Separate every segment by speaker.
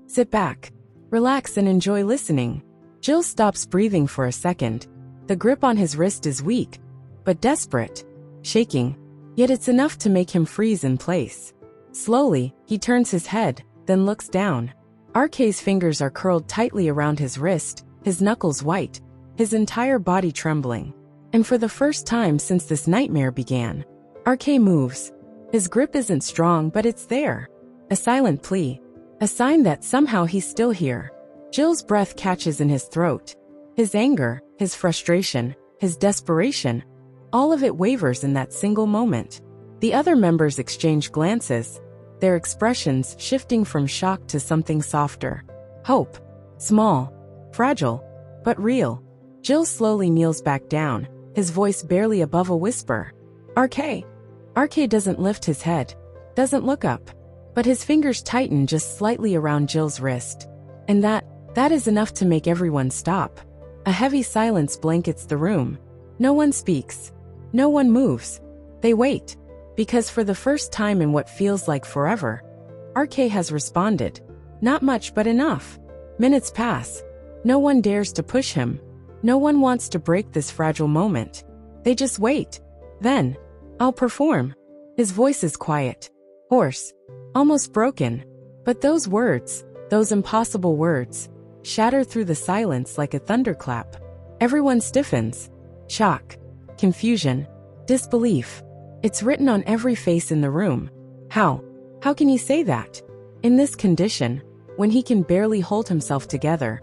Speaker 1: Sit back, relax and enjoy listening. Jill stops breathing for a second. The grip on his wrist is weak, but desperate, shaking, yet it's enough to make him freeze in place. Slowly, he turns his head, then looks down. RK's fingers are curled tightly around his wrist, his knuckles white, his entire body trembling. And for the first time since this nightmare began, RK moves. His grip isn't strong, but it's there. A silent plea. A sign that somehow he's still here. Jill's breath catches in his throat. His anger, his frustration, his desperation, all of it wavers in that single moment. The other members exchange glances, their expressions shifting from shock to something softer. Hope. Small, fragile, but real. Jill slowly kneels back down, his voice barely above a whisper. RK. RK doesn't lift his head, doesn't look up, but his fingers tighten just slightly around Jill's wrist. And that is enough to make everyone stop. A heavy silence blankets the room. No one speaks. No one moves. They wait. Because for the first time in what feels like forever, RK has responded. Not much, but enough. Minutes pass. No one dares to push him. No one wants to break this fragile moment. They just wait. Then, I'll perform. His voice is quiet, hoarse, almost broken. But those words, those impossible words, shatter through the silence like a thunderclap. Everyone stiffens. Shock, confusion, disbelief. It's written on every face in the room. How can he say that? In this condition, when he can barely hold himself together?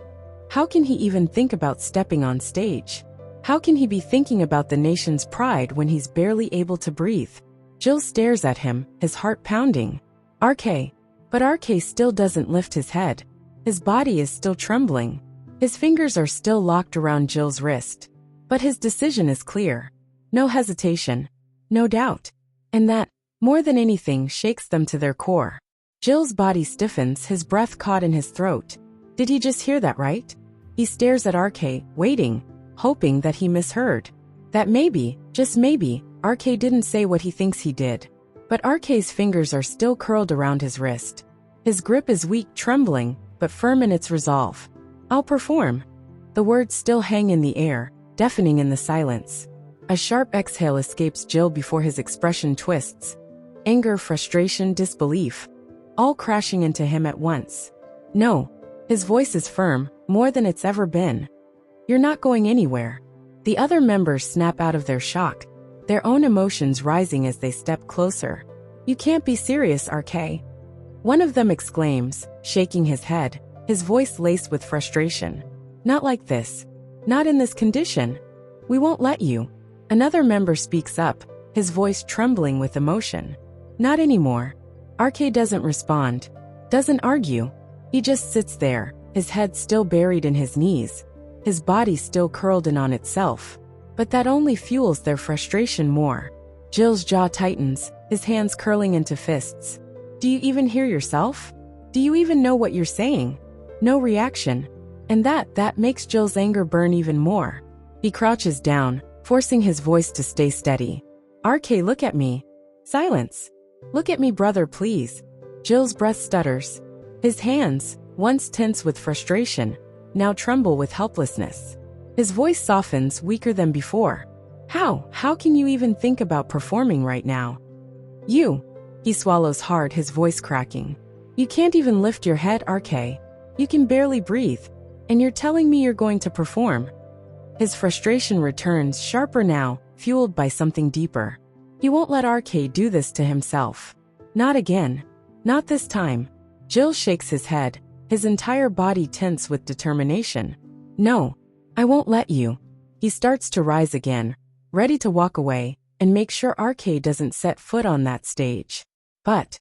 Speaker 1: How can he even think about stepping on stage? How can he be thinking about the nation's pride when he's barely able to breathe? Jill stares at him, his heart pounding. RK. But RK still doesn't lift his head. His body is still trembling. His fingers are still locked around Jill's wrist. But his decision is clear. No hesitation. No doubt. And that, more than anything, shakes them to their core. Jill's body stiffens, his breath caught in his throat. Did he just hear that right? He stares at RK, waiting, hoping that he misheard. That maybe, just maybe, RK didn't say what he thinks he did. But RK's fingers are still curled around his wrist. His grip is weak, trembling, but firm in its resolve. I'll perform. The words still hang in the air, deafening in the silence. A sharp exhale escapes Jill before his expression twists. Anger, frustration, disbelief, all crashing into him at once. No. His voice is firm, more than it's ever been. You're not going anywhere. The other members snap out of their shock, their own emotions rising as they step closer. You can't be serious, RK. One of them exclaims, shaking his head, his voice laced with frustration. Not like this. Not in this condition. We won't let you. Another member speaks up, his voice trembling with emotion. Not anymore. RK doesn't respond, doesn't argue. He just sits there, his head still buried in his knees, his body still curled in on itself. But that only fuels their frustration more. Jill's jaw tightens, his hands curling into fists. Do you even hear yourself? Do you even know what you're saying? No reaction. And that makes Jill's anger burn even more. He crouches down, forcing his voice to stay steady. RK, look at me. Silence. Look at me, brother, please. Jill's breath stutters. His hands, once tense with frustration, now tremble with helplessness. His voice softens, weaker than before. How can you even think about performing right now? He swallows hard, his voice cracking. You can't even lift your head, RK. You can barely breathe. And you're telling me you're going to perform? His frustration returns, sharper now, fueled by something deeper. He won't let RK do this to himself. Not again. Not this time. Jill shakes his head, his entire body tense with determination. No, I won't let you. He starts to rise again, ready to walk away and make sure RK doesn't set foot on that stage. But